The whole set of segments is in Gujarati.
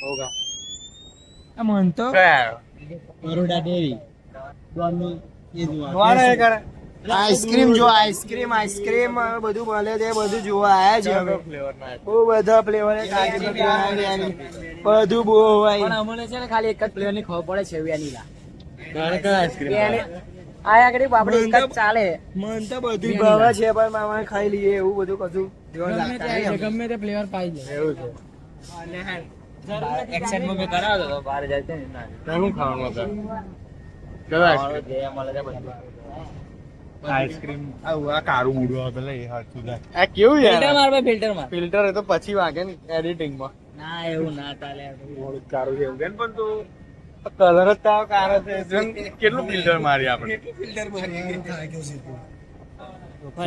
होगा मन तो बरोडा डेरी આઈસ્ક્રીમ જો આઈસ્ક્રીમ બધું મળે છે, બધું જોવા આયા છે અમે. બહુ બધા ફ્લેવર બધું બહુ હોય. પણ અમને છે ને ખાલી એક જ ફ્લેવર ની ખબર પડે છે વેનીલા. આયા આગળ આપણે એક જ ચાલે. મન તો બધું ભાવે છે પણ મામા ખાઈ લઈએ એવું બધું કશું ગમે તે ફ્લેવર પાઈ જાય એવું છે. એક્શન માં મેં કરાવતો તો બહાર જાય છે ને શું ખાવાનું હતું? આઈસ્ક્રીમ આ કારું મૂડું આવે પેલા એ હાથું લે. આ કેવું ફિલ્ટર યાર? માર ભાઈ ફિલ્ટર માર. ફિલ્ટર એ તો પછી વાગે ને એડિટિંગ માં. ના એવું ના ચાલે. થોડુંક કારું છે એવું કેમ પણ તું કલર જ તાવ કારો છે કેટલું ફિલ્ટર મારી આપણે ફિલ્ટર મારી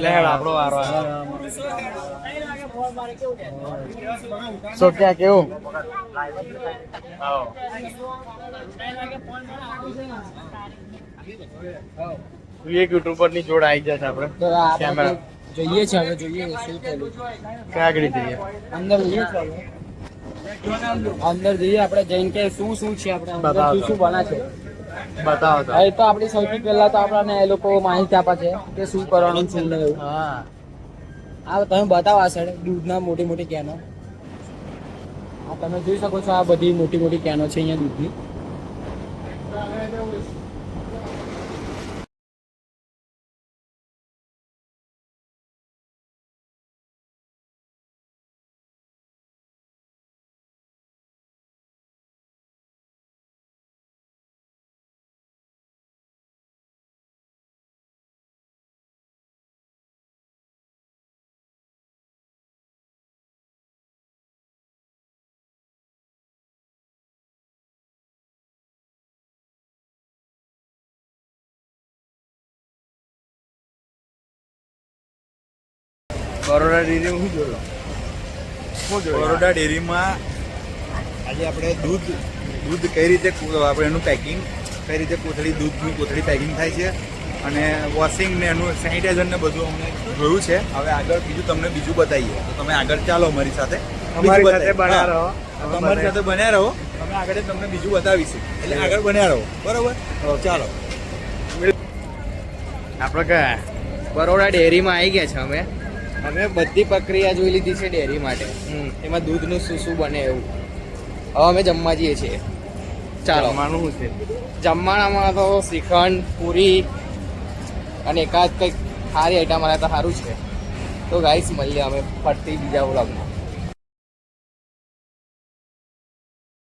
લે આપણો વારો સો ક્યાં કેવું? એક યુટ્યુબર ની જોડ આવી જશે આપણે. તો આપણે કેમેરા જોઈએ છે, હવે જોઈએ શું થયેલું છે. ક્યાં આગળ જઈએ? અંદર જઈએ છે હવે. અંદર જઈએ આપણે જઈને કે શું શું છે આપણે અંદર બતાવો શું શું બના છે. બતાવો તો. એ તો આપણી સૌથી પહેલા તો આપણને એ લોકો માહિતી આપે છે કે શું કરવાનું શું નહીં એવું. હા આ તમે બતાવો આ સાઈડ દૂધના મોટી મોટી કેનો. આ તમે જોઈ શકો છો, આ બધી મોટી મોટી કેનો છે અહીંયા દૂધની. બરોડા ડેરી શું જોયો? બરોડા ડેરીમાં આજે આપણે દૂધ કઈ રીતે આપણે એનું પેકિંગ કઈ રીતે દૂધની કોથળી પેકિંગ થાય છે અને વોશિંગ ને એનું સેનિટાઈઝર ને બધું અમને જોયું છે. હવે આગળ તમને બીજું બતાવીએ તો તમે આગળ ચાલો અમારી સાથે. અમારી સાથે બન્યા રહો. તમારી સાથે બન્યા રહો. અમે આગળ તમને બીજું બતાવીશું એટલે આગળ બન્યા રહો. બરોબર, ચાલો. આપણે કયા બરોડા ડેરીમાં આવી ગયા છે અમે. અમે બધી પ્રક્રિયા જોઈ લીધી છે ડેરી માટે. એમાં દૂધનું શું શું બને એવું. હવે અમે જમવા જઈએ છીએ. ચાલો. જમવાનું શું છે? જમવાનામાં તો શ્રીખંડ, પૂરી અને એકાદ કંઈક સારી આઈટમ મળે તો સારું છે. તો ગાઈસ મળીએ અમે ફરતી બીજા વ્લોગમાં.